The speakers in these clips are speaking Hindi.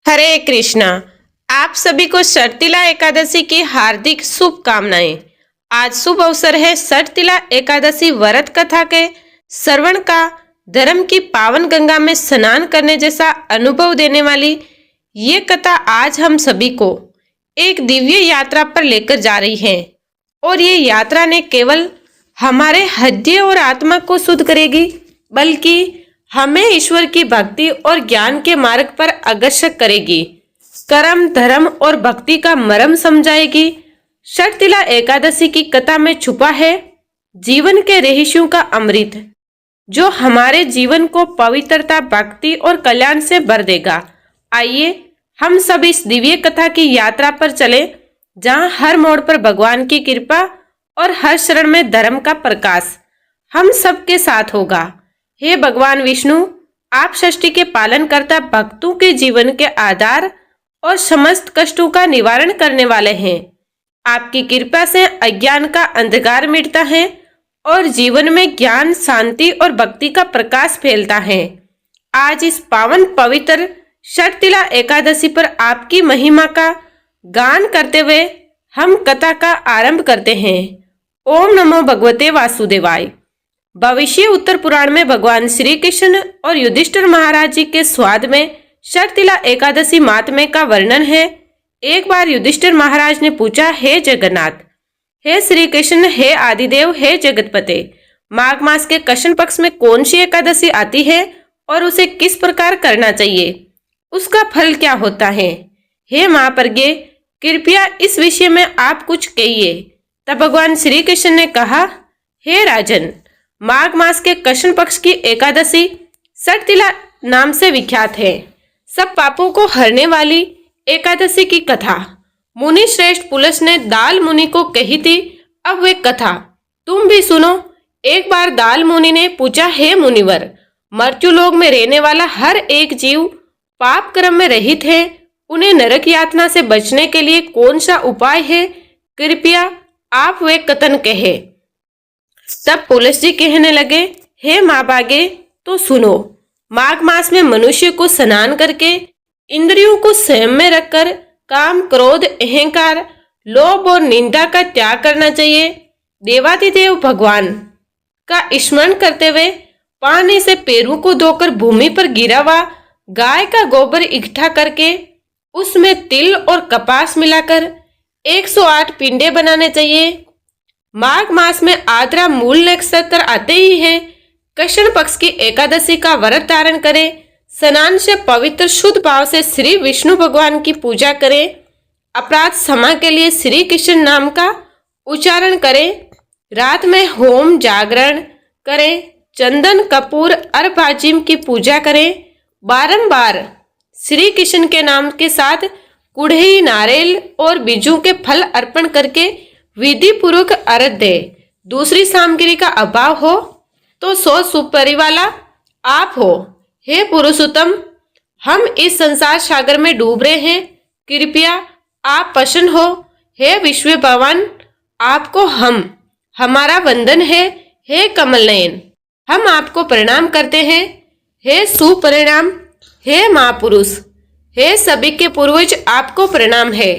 हरे कृष्णा। आप सभी को षटतिला एकादशी की हार्दिक शुभकामनाएं। आज शुभ अवसर है षटतिला एकादशी व्रत कथा के श्रवण का। धर्म की पावन गंगा में स्नान करने जैसा अनुभव देने वाली ये कथा आज हम सभी को एक दिव्य यात्रा पर लेकर जा रही है। और ये यात्रा न केवल हमारे हृदय और आत्मा को शुद्ध करेगी, बल्कि हमें ईश्वर की भक्ति और ज्ञान के मार्ग पर अग्रसर करेगी। कर्म, धर्म और भक्ति का मर्म समझाएगी। षटतिला एकादशी की कथा में छुपा है जीवन के रहस्यों का अमृत, जो हमारे जीवन को पवित्रता, भक्ति और कल्याण से भर देगा। आइए हम सब इस दिव्य कथा की यात्रा पर चले, जहां हर मोड़ पर भगवान की कृपा और हर शरण में धर्म का प्रकाश हम सबके साथ होगा। हे भगवान विष्णु, आप सृष्टि के पालन करता, भक्तों के जीवन के आधार और समस्त कष्टों का निवारण करने वाले हैं। आपकी कृपा से अज्ञान का अंधकार मिटता है और जीवन में ज्ञान, शांति और भक्ति का प्रकाश फैलता है। आज इस पावन पवित्र षटतिला एकादशी पर आपकी महिमा का गान करते हुए हम कथा का आरंभ करते हैं। ओम नमो भगवते वासुदेवाय। भविष्य उत्तर पुराण में भगवान श्री कृष्ण और युधिष्ठिर महाराज जी के स्वाद में षटतिला एकादशी महात्म्य का वर्णन है। एक बार युधिष्ठिर महाराज ने पूछा, हे जगन्नाथ, हे श्री कृष्ण, हे आदिदेव, हे जगतपते, माघ मास के कृष्ण पक्ष में कौन सी एकादशी आती है और उसे किस प्रकार करना चाहिए? उसका फल क्या होता है? हे महाप्रज्ञ, कृपया इस विषय में आप कुछ कहिए। तब भगवान श्री कृष्ण ने कहा, हे राजन, माघ मास के कृष्ण पक्ष की एकादशी षटतिला नाम से विख्यात है। सब पापों को हरने वाली एकादशी की कथा मुनि श्रेष्ठ पुलस ने दाल मुनि को कही थी। अब वे कथा तुम भी सुनो। एक बार दाल मुनि ने पूछा, हे मुनिवर, मर्त्युलोक में रहने वाला हर एक जीव पाप कर्म में रहित है, उन्हें नरक यातना से बचने के लिए कौन सा उपाय है? कृपया आप वे कथन कहे। तब पुलस जी कहने लगे, हे महाभागे, तो सुनो। माघ मास में मनुष्य को स्नान करके इंद्रियों को संयम में रखकर काम, क्रोध, अहंकार, लोभ और निंदा का त्याग करना चाहिए। देवादिदेव भगवान का स्मरण करते हुए पानी से पैरों को धोकर भूमि पर गिरा हुआ गाय का गोबर इकट्ठा करके उसमें तिल और कपास मिलाकर 108 पिंडे बनाने चाहिए। माघ मास में आद्रा मूल नक्षत्र आते ही है कृष्ण पक्ष की एकादशी का व्रत धारण करें। स्नान से पवित्र शुद्ध भाव से श्री विष्णु भगवान की पूजा करें। अपराध क्षमा के लिए श्री कृष्ण नाम का उच्चारण करें। रात में होम जागरण करें। चंदन, कपूर, अर्भाजिम की पूजा करें। बारंबार श्री कृष्ण के नाम के साथ कुढ़ई, नारियल और बीजों के फल अर्पण करके विधि पूर्वक अर्घ दे। दूसरी सामग्री का अभाव हो तो 100 सुपारी वाला आप हो। हे पुरुषोत्तम, हम इस संसार सागर में डूब रहे हैं, कृपया आप प्रसन्न हो। हे विश्व भगवान, आपको हमारा वंदन है। हे कमल नयन, हम आपको प्रणाम करते हैं। हे सुपरिणाम, हे महापुरुष, हे सभी के पूर्वज, आपको प्रणाम है।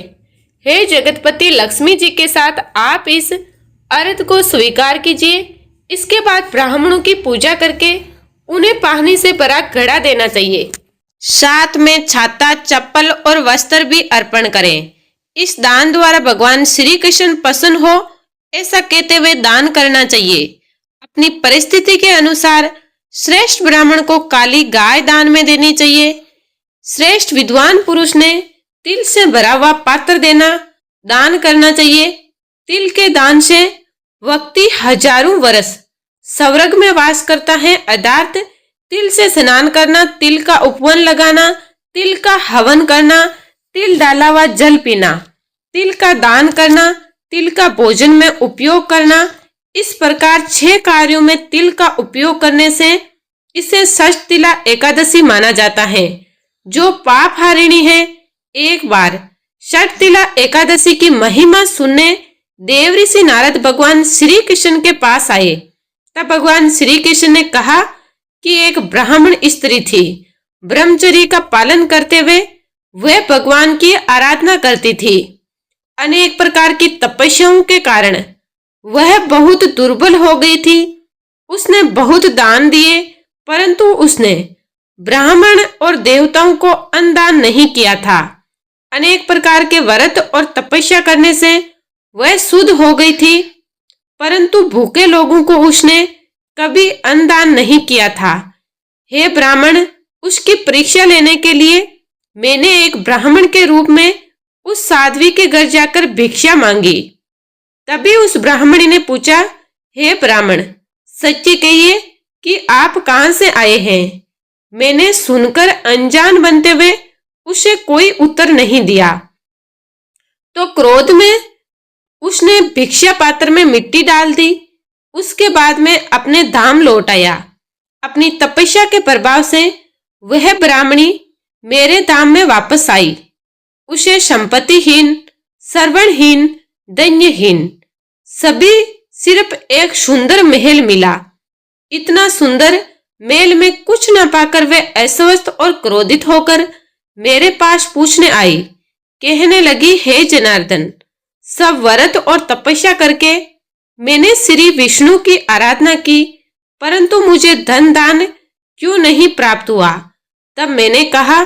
हे जगतपति लक्ष्मी जी के साथ आप इस अर्घ को स्वीकार कीजिए। इसके बाद ब्राह्मणों की पूजा करके उन्हें पानी से भरा घड़ा देना चाहिए। साथ में छाता, चप्पल और वस्त्र भी अर्पण करें। इस दान द्वारा भगवान श्री कृष्ण प्रसन्न हो, ऐसा कहते हुए दान करना चाहिए। अपनी परिस्थिति के अनुसार श्रेष्ठ ब्राह्मण को काली गाय दान में देनी चाहिए। श्रेष्ठ विद्वान पुरुष ने तिल से भरा हुआ पात्र दान करना चाहिए। तिल के दान से व्यक्ति हजारों वर्ष स्वर्ग में वास करता है। अर्थात तिल से स्नान करना, तिल का उपवन लगाना, तिल का हवन करना, तिल डाला हुआ जल पीना, तिल का दान करना, तिल का भोजन में उपयोग करना, इस प्रकार 6 कार्यों में तिल का उपयोग करने से इसे षटतिला एकादशी माना जाता है, जो पाप हारिणी है। एक बार षटतिला एकादशी की महिमा सुनने देवऋषि नारद भगवान श्री कृष्ण के पास आए। तब भगवान श्री कृष्ण ने कहा कि एक ब्राह्मण स्त्री थी, ब्रह्मचर्य का पालन करते हुए वह भगवान की आराधना करती थी। अनेक प्रकार की तपस्याओं के कारण वह बहुत दुर्बल हो गई थी। उसने बहुत दान दिए, परंतु उसने ब्राह्मण और देवताओं को अन्नदान नहीं किया था। अनेक प्रकार के व्रत और तपस्या करने से वह शुद्ध हो गई थी, परंतु भूखे लोगों को उसने कभी अन्नदान नहीं किया था। हे ब्राह्मण, उसकी परीक्षा लेने के लिए मैंने एक ब्राह्मण के रूप में उस साध्वी के घर जाकर भिक्षा मांगी। तभी उस ब्राह्मणी ने पूछा, हे ब्राह्मण, सच्ची कहिए कि आप कहां से आए हैं? मैंने सुनकर अनजान बनते हुए उसे कोई उत्तर नहीं दिया। तो क्रोध में उसने भिक्षा पात्र में मिट्टी डाल दी। उसके बाद में अपने धाम लौट आया। अपनी तपस्या के प्रभाव से वह ब्राह्मणी मेरे धाम में वापस आई। उसे संपत्तिहीन, सर्वणहीन, धन्यहीन, सभी सिर्फ एक सुंदर महल मिला। इतना सुंदर महल में कुछ न पाकर वे अस्वस्थ और क्रोधित होकर मेरे पास पूछने आई। कहने लगी, हे जनार्दन, सब व्रत और तपस्या करके मैंने श्री विष्णु की आराधना की, परंतु मुझे धन दान क्यों नहीं प्राप्त हुआ? तब मैंने कहा,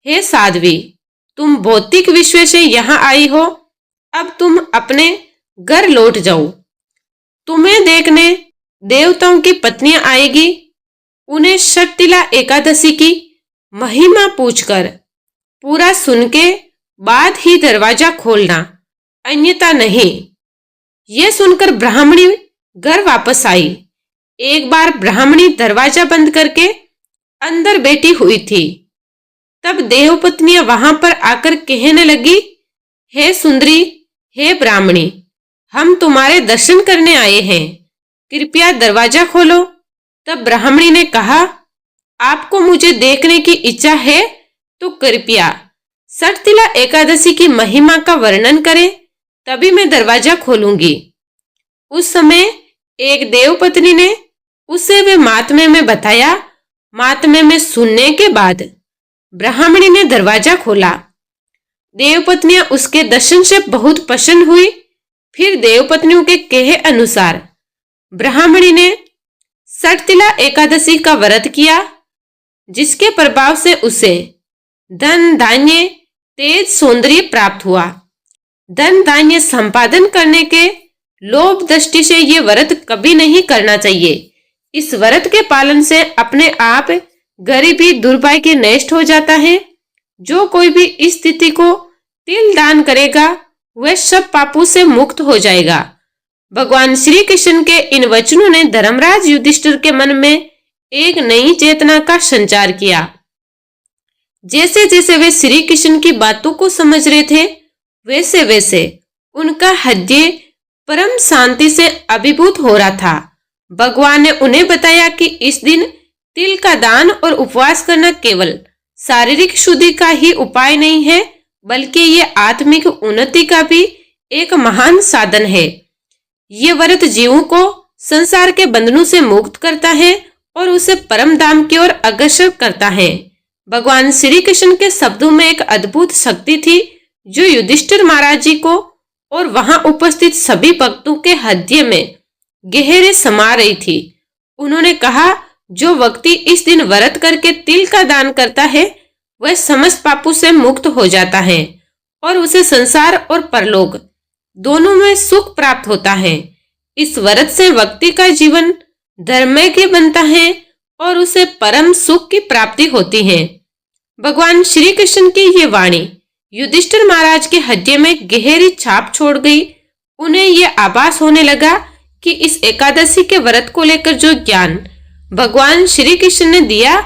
हे साध्वी, तुम भौतिक विश्व से यहाँ आई हो, अब तुम अपने घर लौट जाओ। तुम्हें देखने देवताओं की पत्नियां आएगी। उन्हें शर्तिला एकादशी की महिमा पूछकर पूरा सुन के बाद ही दरवाजा खोलना, अन्यथा नहीं। यह सुनकर ब्राह्मणी घर वापस आई। एक बार ब्राह्मणी दरवाजा बंद करके अंदर बैठी हुई थी। तब देवपत्नियां वहां पर आकर कहने लगी, हे सुंदरी, हे ब्राह्मणी, हम तुम्हारे दर्शन करने आए हैं, कृपया दरवाजा खोलो। तब ब्राह्मणी ने कहा, आपको मुझे देखने की इच्छा है तो कृपया शर्तिला एकादशी की महिमा का वर्णन करें, तभी मैं दरवाजा खोलूंगी। उस समय एक देवपत्नी ने उसे वे महात्म्य में बताया। महात्म्य में सुनने के बाद ब्राह्मणी ने दरवाजा खोला। देवपत्नियां उसके दर्शन से बहुत प्रसन्न हुई। फिर देवपत्नियों के कहे अनुसार ब्राह्मणी ने शर्तिला एकादशी का व्रत किया, जिसके प्रभाव से उसे धन धान्य, तेज, सौंदर्य प्राप्त हुआ। धन धान्य संपादन करने के लोभ दृष्टि से ये व्रत कभी नहीं करना चाहिए। इस व्रत के पालन से अपने आप गरीबी, दुर्भाग्य नष्ट हो जाता है। जो कोई भी इस स्थिति को तिल दान करेगा वह सब पापों से मुक्त हो जाएगा। भगवान श्री कृष्ण के इन वचनों ने धर्मराज युधिष्ठिर के मन में एक नई चेतना का संचार किया। जैसे जैसे वे श्री कृष्ण की बातों को समझ रहे थे, वैसे वैसे उनका हृदय परम शांति से अभिभूत हो रहा था। भगवान ने उन्हें बताया कि इस दिन तिल का दान और उपवास करना केवल शारीरिक शुद्धि का ही उपाय नहीं है, बल्कि ये आत्मिक उन्नति का भी एक महान साधन है। ये व्रत जीवों को संसार के बंधनों से मुक्त करता है और उसे परम धाम की ओर अग्रसर करता है। भगवान श्री कृष्ण के शब्दों में एक अद्भुत शक्ति थी जो युधिष्ठिर महाराज जी को और वहां उपस्थित सभी भक्तों के हृदय में गहरे समा रही थी। उन्होंने कहा, जो व्यक्ति इस दिन व्रत करके तिल का दान करता है वह समस्त पापों से मुक्त हो जाता है और उसे संसार और परलोक दोनों में सुख प्राप्त होता है। इस व्रत से व्यक्ति का जीवन धर्ममय बनता है और उसे परम सुख की प्राप्ति होती है। भगवान श्री कृष्ण की ये वाणी युधिष्ठिर महाराज के हृदय में गहरी छाप छोड़ गई। उन्हें यह आभास होने लगा कि इस एकादशी के व्रत को लेकर जो ज्ञान भगवान श्री कृष्ण ने दिया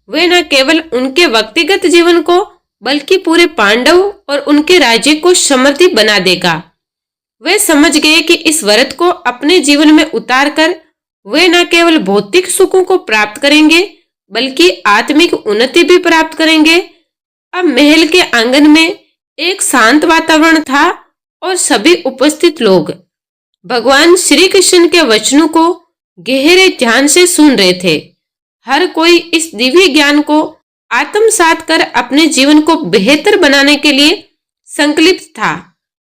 वे न केवल उनके व्यक्तिगत जीवन को बल्कि पूरे पांडव और उनके राज्य को समृद्धि बना देगा। वे समझ गए कि इस व्रत को अपने जीवन में उतारकर वे न केवल भौतिक सुखों को प्राप्त करेंगे बल्कि आत्मिक उन्नति भी प्राप्त करेंगे। अब महल के आंगन में एक शांत वातावरण था और सभी उपस्थित लोग भगवान श्री कृष्ण के वचनों को गहरे ध्यान से सुन रहे थे। हर कोई इस दिव्य ज्ञान को आत्मसात कर अपने जीवन को बेहतर बनाने के लिए संकल्पित था।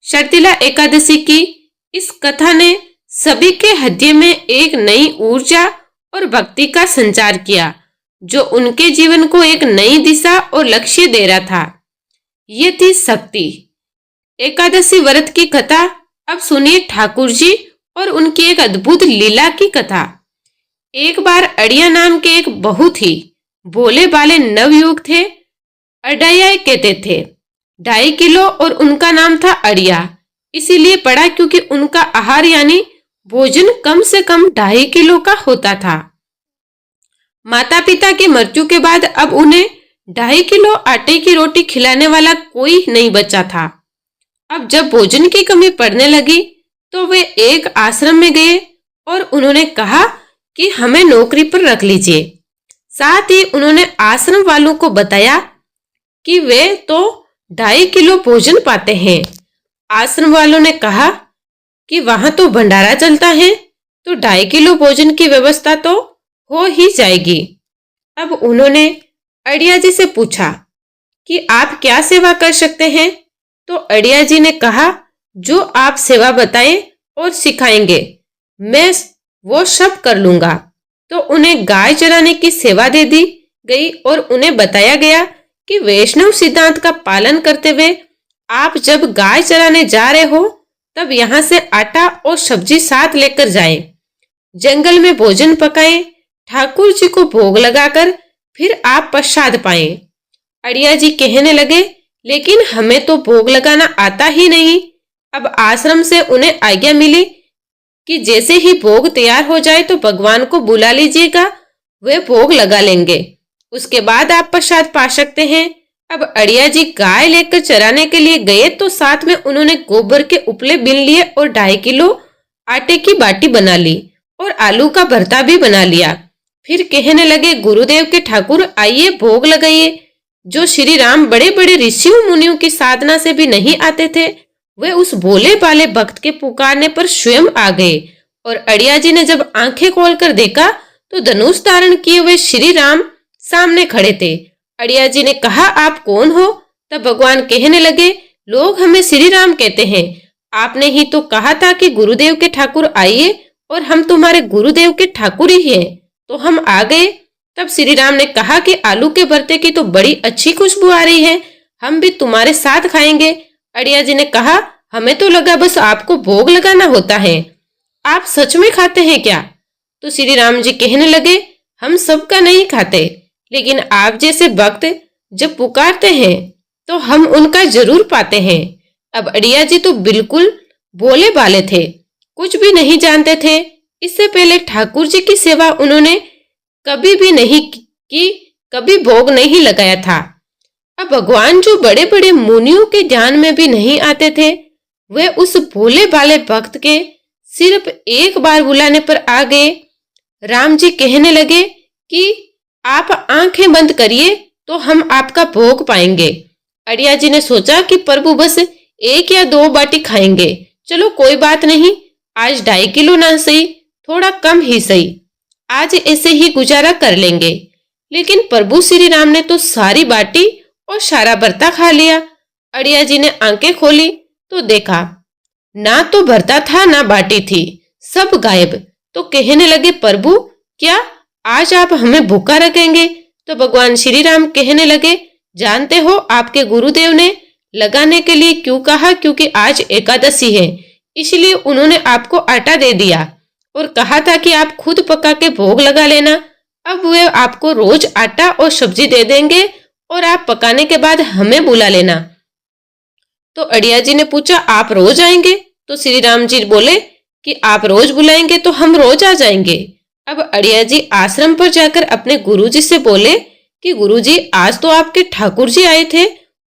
शर्तिला एकादशी की इस कथा ने सभी के हृदय में एक नई ऊर्जा और भक्ति का संचार किया, जो उनके जीवन को एक नई दिशा और लक्ष्य दे रहा था। ये थी शक्ति एकादशी व्रत की कथा। अब सुनिए ठाकुर जी और उनकी एक अद्भुत लीला की कथा। एक बार अड़िया नाम के एक बहुत ही भोले भाले नवयुवक थे। अड़िया कहते थे 2.5 किलो और उनका नाम था अड़िया, इसीलिए पड़ा क्योंकि उनका आहार यानी भोजन कम से कम 2.5 किलो का होता था। माता पिता की मृत्यु के बाद अब उन्हें 2.5 किलो आटे की रोटी खिलाने वाला कोई नहीं बचा था। अब जब भोजन की कमी पड़ने लगी तो वे एक आश्रम में गए और उन्होंने कहा कि हमें नौकरी पर रख लीजिए। साथ ही उन्होंने आश्रम वालों को बताया कि वे तो 2.5 किलो भोजन पाते हैं। आश्रम वालों ने कहा कि वहां तो भंडारा चलता है, तो 2.5 किलो भोजन की व्यवस्था तो हो ही जाएगी। अब उन्होंने अड़िया जी से पूछा कि आप क्या सेवा कर सकते हैं? तो अड़िया जी ने कहा, जो आप सेवा बताएं और सिखाएंगे मैं वो सब कर लूंगा। तो उन्हें गाय चराने की सेवा दे दी गई और उन्हें बताया गया कि वैष्णव सिद्धांत का पालन करते हुए आप जब गाय चराने जा रहे हो तब यहाँ से आटा और सब्जी साथ लेकर जाएं। जंगल में भोजन पकाएं, ठाकुर जी को भोग लगाकर फिर आप प्रसाद पाएं। अड़िया जी कहने लगे, लेकिन हमें तो भोग लगाना आता ही नहीं। अब आश्रम से उन्हें आज्ञा मिली कि जैसे ही भोग तैयार हो जाए तो भगवान को बुला लीजिएगा, वे भोग लगा लेंगे, उसके बाद आप प्रसाद पा सकते हैं। अब अड़िया जी गाय लेकर चराने के लिए गए तो साथ में उन्होंने गोबर के उपले बीन लिए और 2.5 किलो आटे की बाटी बना ली और आलू का भरता भी बना लिया। फिर कहने लगे, गुरुदेव के ठाकुर आइए भोग लगाइए। जो श्री राम बड़े बड़े ऋषियों मुनियों की साधना से भी नहीं आते थे, वे उस भोले भाले भक्त के पुकारने पर स्वयं आ गए। और अड़िया जी ने जब आंखें खोलकर देखा तो धनुष धारण किए हुए श्री राम सामने खड़े थे। अड़िया जी ने कहा, आप कौन हो? तब भगवान कहने लगे, लोग हमें श्री राम कहते हैं, आपने ही तो कहा था कि गुरुदेव के ठाकुर आइए और हम तुम्हारे गुरुदेव के ठाकुर ही हैं, तो हम आ गए। तब श्री राम ने कहा कि आलू के भरते की तो बड़ी अच्छी खुशबू आ रही है, हम भी तुम्हारे साथ खाएंगे। अड़िया जी ने कहा, हमें तो लगा बस आपको भोग लगाना होता है, आप सच में खाते हैं क्या? तो श्री राम जी कहने लगे, हम सबका नहीं खाते, लेकिन आप जैसे भक्त जब पुकारते हैं तो हम उनका जरूर पाते हैं। अब अड़िया जी तो बिल्कुल भोले भाले थे, कुछ भी नहीं जानते थे। इससे पहले ठाकुर जी की सेवा उन्होंने कभी भी नहीं की, कभी भोग नहीं लगाया था। अब भगवान जो बड़े बड़े मुनियों के ध्यान में भी नहीं आते थे, वे उस भोले भाले भक्त के सिर्फ एक बार बुलाने पर आ गए। राम जी कहने लगे कि आप आंखें बंद करिए तो हम आपका भोग पाएंगे। अड़िया जी ने सोचा कि प्रभु बस 1 या 2 बाटी खाएंगे, चलो कोई बात नहीं, आज 2.5 किलो ना सही, थोड़ा कम ही सही, आज ऐसे ही गुजारा कर लेंगे। लेकिन प्रभु श्री राम ने तो सारी बाटी और सारा भरता खा लिया। अड़िया जी ने आंखें खोली तो देखा ना तो भरता था ना बाटी थी, सब गायब। तो कहने लगे, प्रभु क्या आज आप हमें भूखा रखेंगे? तो भगवान श्री राम कहने लगे, जानते हो आपके गुरुदेव ने लगाने के लिए क्यों कहा? क्योंकि आज एकादशी है, इसलिए उन्होंने आपको आटा दे दिया और कहा था कि आप खुद पका के भोग लगा लेना। अब वे आपको रोज आटा और सब्जी दे देंगे और आप पकाने के बाद हमें बुला लेना। तो अड़िया जी ने पूछा, आप रोज आएंगे? तो श्री राम जी बोले कि आप रोज बुलाएंगे तो हम रोज आ जाएंगे। अब अड़िया जी आश्रम पर जाकर अपने गुरुजी से बोले कि गुरुजी, आज तो आपके ठाकुर जी आए थे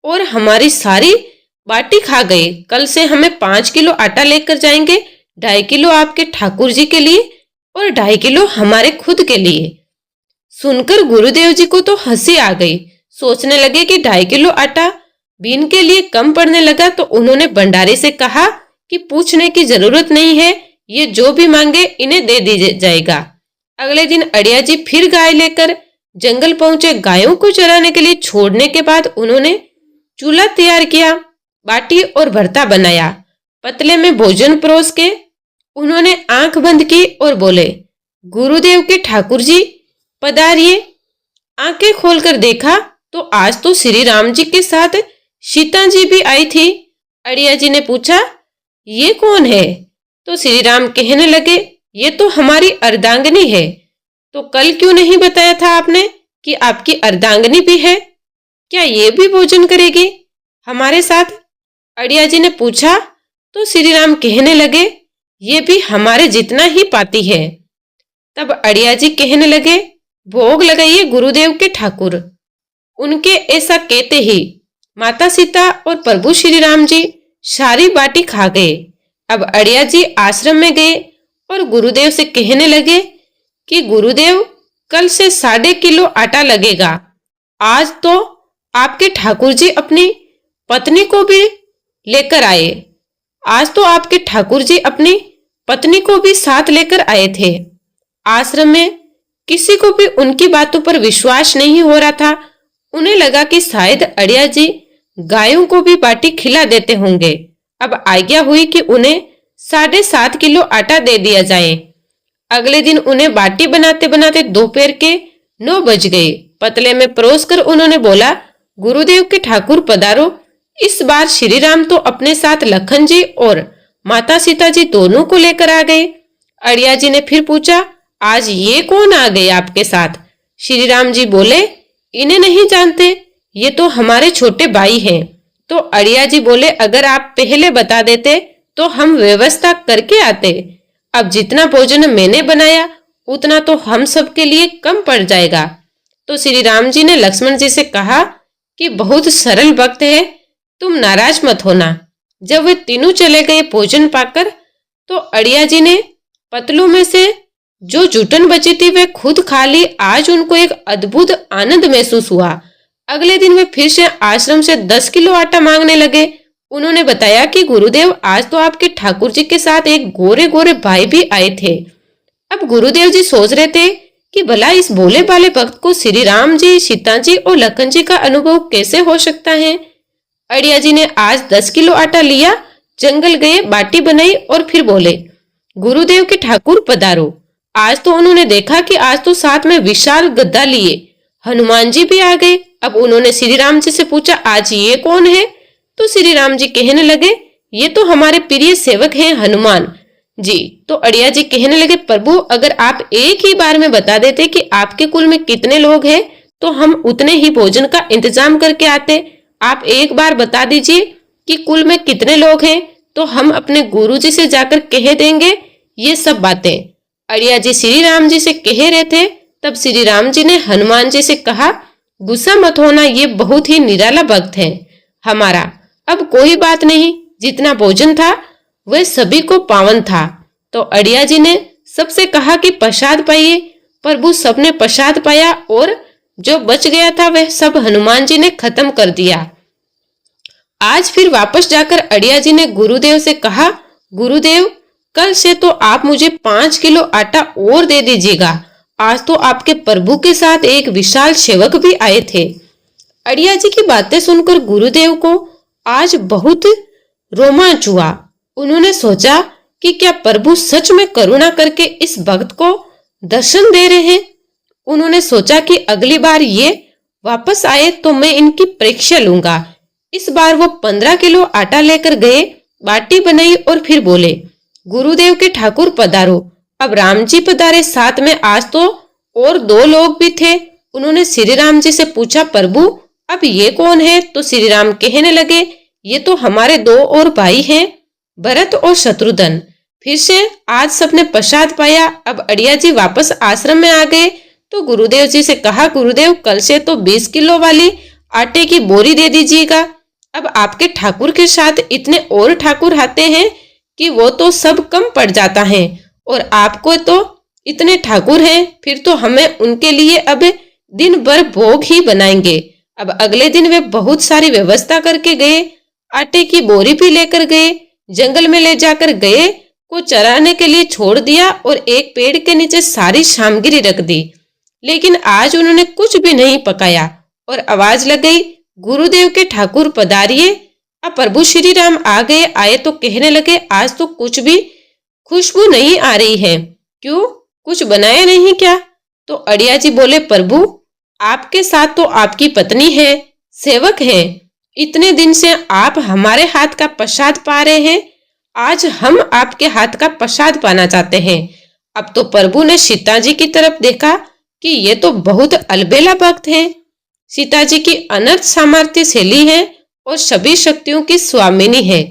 और हमारी सारी बाटी खा गए, कल से हमें 5 किलो आटा लेकर जाएंगे, 2.5 किलो आपके ठाकुर जी के लिए और 2.5 किलो हमारे खुद के लिए। सुनकर गुरुदेव जी को तो हंसी आ गई, सोचने लगे कि 2.5 किलो आटा बीन के लिए कम पड़ने लगा। तो उन्होंने भंडारी से कहा कि पूछने की जरूरत नहीं है, ये जो भी मांगे इन्हें दे दिया जाएगा। अगले दिन अड़िया जी फिर गाय लेकर जंगल पहुंचे गायों को चराने के लिए छोड़ने के बाद उन्होंने चूल्हा तैयार किया, बाटी और भरता बनाया। पतले में भोजन परोस के उन्होंने आंख बंद की और बोले, गुरुदेव के ठाकुर जी पधारिए। आंखें खोलकर देखा तो आज तो श्री राम जी के साथ सीता जी भी आई थी। अड़िया जी ने पूछा, ये कौन है? तो श्री राम कहने लगे, ये तो हमारी अर्धांगिनी है। तो कल क्यों नहीं बताया था आपने कि आपकी अर्धांगिनी भी है? क्या ये भी भोजन करेगी हमारे साथ? अड़िया जी ने पूछा तो श्री राम कहने लगे, ये भी हमारे जितना ही पाती है। तब अड़िया जी कहने लगे, भोग लगाइए गुरुदेव के ठाकुर। उनके ऐसा कहते ही माता सीता और प्रभु श्री राम जी सारी बाटी खा गए। अब अड़िया जी आश्रम में गए और गुरुदेव से कहने लगे कि गुरुदेव, कल से 1.5 किलो आटा लगेगा। आज तो आपके ठाकुर जी अपनी पत्नी को भी लेकर आए। आज तो आपके ठाकुर जी अपनी पत्नी को भी साथ लेकर आए थे। आश्रम में किसी को भी उनकी बातों पर विश्वास नहीं हो रहा था। उन्हें लगा कि शायद अड़िया जी गायों को भी बाटी खिला देते होंगे। अब आज्ञा हुई कि उन्हें 7.5 किलो आटा दे दिया जाए। अगले दिन उन्हें बाटी बनाते बनाते दोपहर के 9 बज गए। पतले में परोस कर उन्होंने बोला, गुरुदेव के ठाकुर पधारो। इस बार श्री राम तो अपने साथ लखन जी और माता सीता जी दोनों को लेकर आ गए। अड़िया जी ने फिर पूछा, आज ये कौन आ गए आपके साथ? श्री राम जी बोले, इन्हें नहीं जानते, ये तो हमारे छोटे भाई हैं। तो अड़िया जी बोले, अगर आप पहले बता देते तो हम व्यवस्था करके आते। अब जितना भोजन मैंने बनाया उतना तो हम सबके लिए कम पड़ जाएगा। तो श्री राम जी ने लक्ष्मण जी से कहा कि बहुत सरल भक्त है, तुम नाराज मत होना। जब वे तीनों चले गए भोजन पाकर, तो अड़िया जी ने पतलू में से जो जुटन बची थी वे खुद खा ली। आज उनको एक अद्भुत आनंद महसूस हुआ। अगले दिन वे फिर से आश्रम से 10 किलो आटा मांगने लगे। उन्होंने बताया कि गुरुदेव, आज तो आपके ठाकुर जी के साथ एक गोरे गोरे भाई भी आए थे। अब गुरुदेव जी सोच रहे थे कि भला इस भोले भाले भक्त को श्री राम जी, सीता जी और लखन जी का अनुभव कैसे हो सकता है। अड़िया जी ने आज 10 किलो आटा लिया, जंगल गए, बाटी बनाई और फिर बोले, गुरुदेव के ठाकुर पधारो। आज तो उन्होंने देखा कि आज तो साथ में विशाल गद्दा लिए हनुमान जी भी आ गए। अब उन्होंने श्री राम जी से पूछा, आज ये कौन है? तो श्री राम जी कहने लगे, ये तो हमारे प्रिय सेवक हैं हनुमान जी। तो अड़िया जी कहने लगे, प्रभु, अगर आप एक ही बार में बता देते कि आपके कुल में कितने लोग हैं तो हम उतने ही भोजन का इंतजाम करके आते। आप एक बार बता दीजिए कि कुल में कितने लोग हैं तो हम अपने गुरु जी से जाकर कह देंगे ये सब बातें। अड़िया जी श्री राम जी से कह रहे थे, तब श्री राम जी ने हनुमान जी से कहा, गुस्सा मत होना, ये बहुत ही निराला भक्त है हमारा। अब कोई बात नहीं, जितना भोजन था वह सभी को पावन था। तो अड़िया जी ने सबसे कहा कि प्रसाद पाइए। प्रभु सबने प्रसाद पाया और जो बच गया था वह सब हनुमान जी ने खत्म कर दिया। आज फिर वापस जाकर अड़िया जी ने गुरुदेव से कहा, गुरुदेव, कल से तो आप मुझे 5 किलो आटा और दे दीजिएगा। आज तो आपके प्रभु के साथ एक विशाल सेवक भी आए थे। अड़िया जी की बातें सुनकर गुरुदेव को आज बहुत रोमांच हुआ। उन्होंने सोचा कि क्या प्रभु सच में करुणा करके इस भक्त को दर्शन दे रहे हैं। उन्होंने सोचा कि अगली बार ये वापस आए तो मैं इनकी परीक्षा लूंगा। इस बार वो 15 किलो आटा लेकर गए, बाटी बनाई और फिर बोले, गुरुदेव के ठाकुर पधारो। अब राम जी पधारे, साथ में आज तो और 2 लोग भी थे। उन्होंने श्री राम जी से पूछा, प्रभु अब ये कौन है? तो श्री राम कहने लगे, ये तो हमारे 2 और भाई हैं, भरत और शत्रुघ्न। फिर से आज सबने प्रसाद पाया। अब अड़िया जी वापस आश्रम में आ गए तो गुरुदेव जी से कहा, गुरुदेव, कल से तो 20 किलो वाली आटे की बोरी दे दीजिएगा। अब आपके ठाकुर के साथ इतने और ठाकुर आते हैं कि वो तो सब कम पड़ जाता है, और आपको तो इतने ठाकुर हैं, फिर तो हमें उनके लिए अब दिन भर भोग ही बनाएंगे। अब अगले दिन वे बहुत सारी व्यवस्था करके गए, आटे की बोरी भी लेकर गए, जंगल में ले जाकर गए को चराने के लिए छोड़ दिया और एक पेड़ के नीचे सारी सामग्री रख दी। लेकिन आज उन्होंने कुछ भी नहीं पकाया और आवाज लग गई, गुरुदेव के ठाकुर पधारिए। अब प्रभु श्री राम आए तो कहने लगे, आज तो कुछ भी खुशबू नहीं आ रही है, क्यों, कुछ बनाया नहीं क्या? तो अड़िया जी बोले, प्रभु आपके साथ तो आपकी पत्नी है, सेवक है, इतने दिन से आप हमारे हाथ का प्रसाद पा रहे हैं, आज हम आपके हाथ का प्रसाद पाना चाहते हैं। अब तो प्रभु ने सीता जी की तरफ देखा कि ये तो बहुत अलबेला भक्त हैं। सीता जी की अनर्थ सामर्थ्यशाली है और सभी शक्तियों की स्वामिनी है।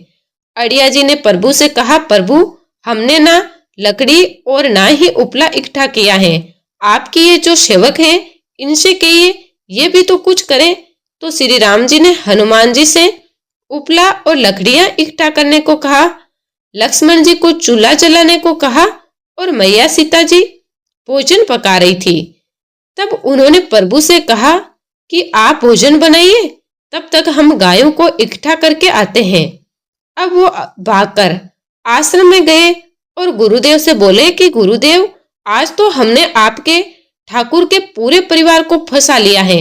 अड़िया जी ने प्रभु से कहा, प्रभु हमने ना लकड़ी और ना ही उपला इकट्ठा किया है, आपकी ये जो सेवक हैं इनसे कहिए ये भी तो कुछ करें। तो श्री राम जी ने हनुमान जी से उपला और लकड़ियां इकट्ठा करने को कहा, लक्ष्मण जी को चूल्हा जलाने को कहा और मैया सीता जी भोजन पका रही थी। तब उन्होंने प्रभु से कहा कि आप भोजन बनाइए, तब तक हम गायों को इकट्ठा करके आते हैं। अब वो भागकर आश्रम में गए और गुरुदेव से बोले कि गुरुदेव आज तो हमने आपके ठाकुर के पूरे परिवार को फंसा लिया है,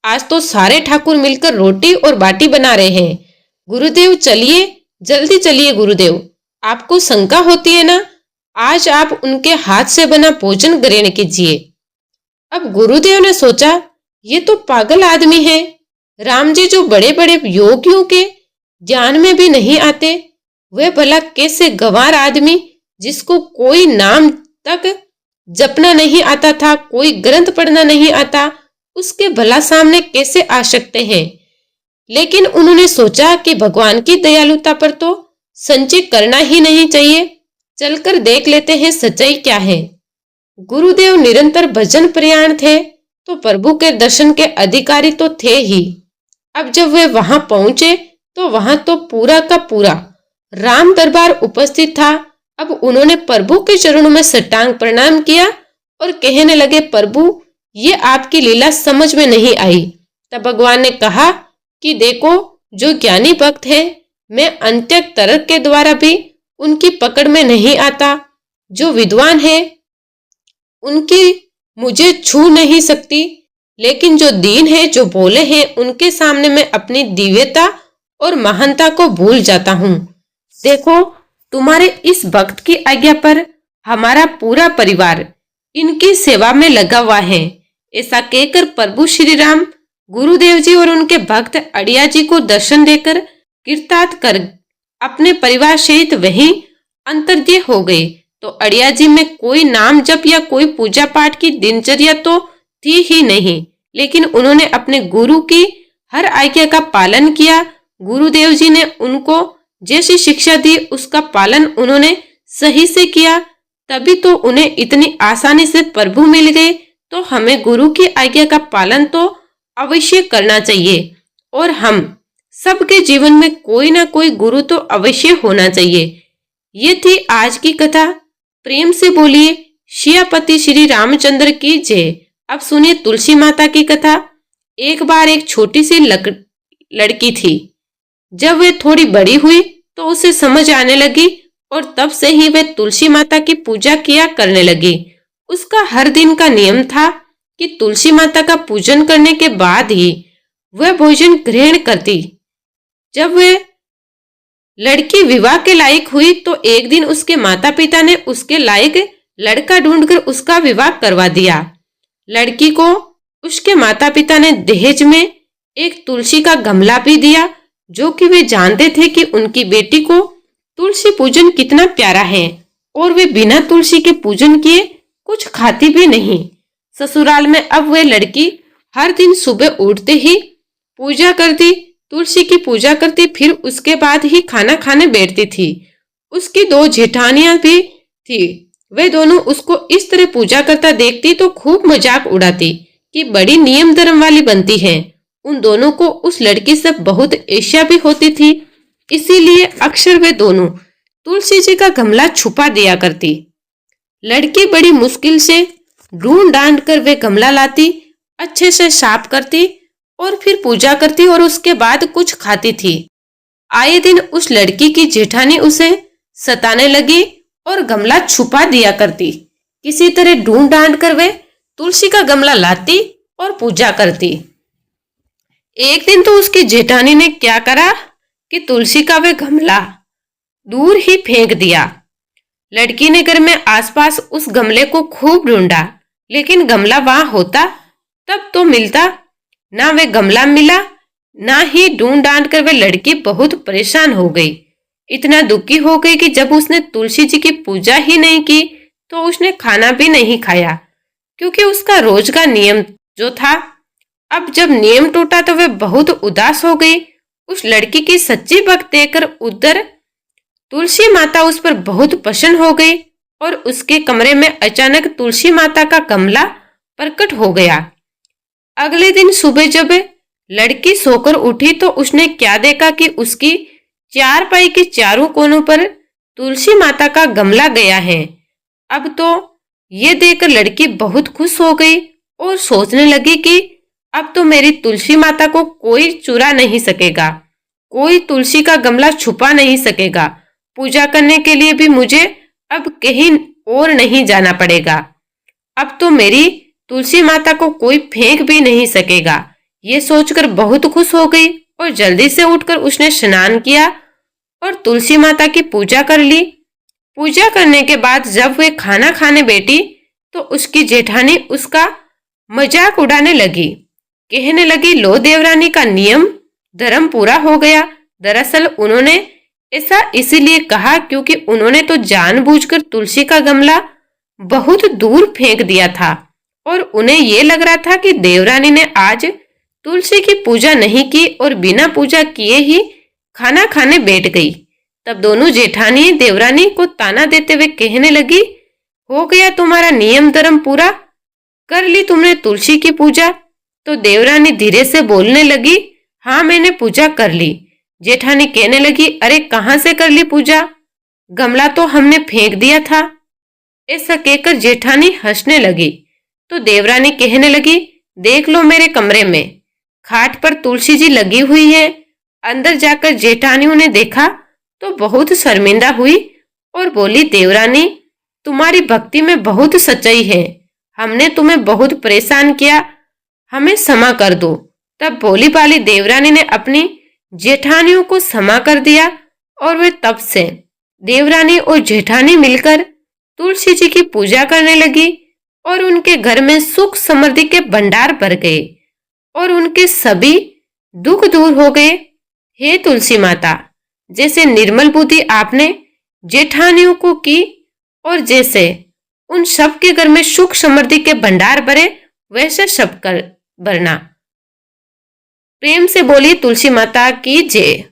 आज तो सारे ठाकुर मिलकर रोटी और बाटी बना रहे हैं। गुरुदेव चलिए, जल्दी चलिए गुरुदेव, आपको शंका होती है ना, आज आप उनके हाथ से बना भोजन ग्रहण कीजिए। अब गुरुदेव ने सोचा, ये तो पागल आदमी है, राम जी जो बड़े बड़े योगियों के ज्ञान में भी नहीं आते, वह भला कैसे गंवार आदमी जिसको कोई नाम तक जपना नहीं आता था, कोई ग्रंथ पढ़ना नहीं आता, उसके भला सामने कैसे आ सकते हैं। लेकिन उन्होंने सोचा कि भगवान की दयालुता पर तो संचय करना ही नहीं चाहिए, चलकर देख लेते हैं सच्चाई क्या है। गुरुदेव निरंतर भजन प्रयाण थे तो प्रभु के दर्शन के अधिकारी तो थे ही। अब जब वे वहां पहुंचे तो वहां तो पूरा का पूरा राम दरबार उपस्थित था। अब उन्होंने प्रभु के चरणों में साष्टांग प्रणाम किया और कहने लगे, प्रभु ये आपकी लीला समझ में नहीं आई। तब भगवान ने कहा कि देखो, जो ज्ञानी भक्त है मैं अंत्यक तर्क के द्वारा भी उनकी पकड़ में नहीं आता, जो विद्वान है उनकी मुझे छू नहीं सकती, लेकिन जो दीन है, जो भोले हैं, उनके सामने मैं अपनी दिव्यता और महानता को भूल जाता हूँ। देखो, तुम्हारे इस भक्त की आज्ञा पर हमारा पूरा परिवार इनकी सेवा में लगा हुआ है। ऐसा कहकर प्रभु श्री राम गुरुदेव जी और उनके भक्त अड़िया जी को दर्शन देकर कृतार्थ कर अपने परिवार सहित वहीं अंतर्ध्य हो गए। तो अड़िया जी में कोई नाम जप या कोई पूजा पाठ की दिनचर्या तो थी ही नहीं, लेकिन उन्होंने अपने गुरु की हर आज्ञा का पालन किया। गुरुदेव जी ने उनको जैसी शिक्षा दी उसका पालन उन्होंने सही से किया, तभी तो उन्हें इतनी आसानी से प्रभु मिल गए। तो हमें गुरु की आज्ञा का पालन तो अवश्य करना चाहिए और हम सबके जीवन में कोई ना कोई गुरु तो अवश्य होना चाहिए। ये थी आज की कथा। प्रेम से बोलिए सियापति श्री रामचंद्र की जय। अब सुनिए तुलसी माता की कथा। एक बार एक छोटी सी लड़की थी। जब वह थोड़ी बड़ी हुई तो उसे समझ आने लगी और तब से ही वह तुलसी माता की पूजा किया करने लगी। उसका हर दिन का नियम था कि तुलसी माता का पूजन करने के बाद ही वह भोजन ग्रहण करती। जब वह लड़की विवाह के लायक हुई तो एक दिन उसके माता पिता ने उसके लायक लड़का ढूंढकर उसका विवाह करवा दिया। लड़की को उसके माता पिता ने दहेज में एक तुलसी का गमला भी दिया, जो कि वे जानते थे कि उनकी बेटी को तुलसी पूजन कितना प्यारा है और वे बिना तुलसी के पूजन किए कुछ खाती भी नहीं। ससुराल में अब वह लड़की हर दिन सुबह उठते ही पूजा करती, तुलसी की पूजा करती, फिर उसके बाद ही खाना खाने बैठती थी। उसकी दो जेठानियां भी थी, वे दोनों उसको इस तरह पूजा करता देखती तो खूब मजाक उड़ाती कि बड़ी नियम धर्म वाली बनती है। उन दोनों को उस लड़की से बहुत ईर्ष्या भी होती थी, इसीलिए अक्सर वे दोनों तुलसी जी का गमला छुपा दिया करती। लड़की बड़ी मुश्किल से ढूंढ डांड कर वे गमला लाती, अच्छे से साफ करती और फिर पूजा करती और उसके बाद कुछ खाती थी। आए दिन उस लड़की की जेठानी उसे सताने लगी और गमला छुपा दिया करती। किसी तरह ढूंढ डांड कर वे तुलसी का गमला लाती और पूजा करती। एक दिन तो उसकी जेठानी ने क्या करा कि तुलसी का वह गमला दूर ही फेंक दिया। लड़की ने घर में आसपास उस गमले को खूब ढूंढा, लेकिन गमला वहां होता तब तो मिलता। ना वह गमला मिला, ना ही ढूंढ डांड कर वह लड़की बहुत परेशान हो गई। इतना दुखी हो गई कि जब उसने तुलसी जी की पूजा ही नहीं की तो उसने खाना भी नहीं खाया, क्योंकि उसका रोज का नियम जो था। अब जब नियम टूटा तो वह बहुत उदास हो गई। उस लड़की की सच्ची भक्ति देखकर उधर तुलसी माता उस पर बहुत प्रसन्न हो गई और उसके कमरे में अचानक तुलसी माता का गमला प्रकट हो गया। अगले दिन सुबह जब लड़की सोकर उठी तो उसने क्या देखा कि उसकी चारपाई के चारों कोनों पर तुलसी माता का गमला गया है। अब तो ये देखकर लड़की बहुत खुश हो गई और सोचने लगी कि अब तो मेरी तुलसी माता को कोई चुरा नहीं सकेगा, कोई तुलसी का गमला छुपा नहीं सकेगा। पूजा करने के लिए भी मुझे अब कहीं और नहीं जाना पड़ेगा। अब तो मेरी तुलसी माता को कोई फेंक भी नहीं सकेगा। ये सोचकर बहुत खुश हो गई और जल्दी से उठकर उसने स्नान किया और तुलसी माता की पूजा कर ली। पूजा करने के बाद जब वे खाना खाने बैठी तो उसकी जेठानी उसका मजाक उड़ाने लगी। कहने लगी, लो देवरानी का नियम धर्म पूरा हो गया। दरअसल उन्होंने ऐसा इसीलिए कहा क्योंकि उन्होंने तो जानबूझकर तुलसी का गमला बहुत दूर फेंक दिया था और उन्हें ये लग रहा था कि देवरानी ने आज तुलसी की पूजा नहीं की और बिना पूजा किए ही खाना खाने बैठ गई। तब दोनों जेठानी देवरानी को ताना देते हुए कहने लगी, हो गया तुम्हारा नियम धर्म पूरा, कर ली तुमने तुलसी की पूजा। तो देवरानी धीरे से बोलने लगी, हाँ मैंने पूजा कर ली। जेठानी कहने लगी, अरे कहाँ से कर ली पूजा, गमला तो हमने फेंक दिया था। ऐसा कहकर जेठानी हंसने लगी तो देवरानी कहने लगी, देख लो मेरे कमरे में खाट पर तुलसी जी लगी हुई है। अंदर जाकर जेठानियों ने देखा तो बहुत शर्मिंदा हुई और बोली, देवरानी तुम्हारी भक्ति में बहुत सच्चाई है, हमने तुम्हें बहुत परेशान किया, हमें क्षमा कर दो। तब भोली भाली देवरानी ने अपनी जेठानियों को क्षमा कर दिया और वे तब से देवरानी और जेठानी मिलकर तुलसी जी की पूजा करने लगी और उनके घर में सुख समृद्धि के भंडार भर गए और उनके सभी दुख दूर हो गए। हे तुलसी माता, जैसे निर्मल बुद्धि आपने जेठानियों को की और जैसे उन सब के घर में सुख समृद्धि के भंडार भरे, वैसे सब कर भरना। प्रेम से बोली तुलसी माता की जय।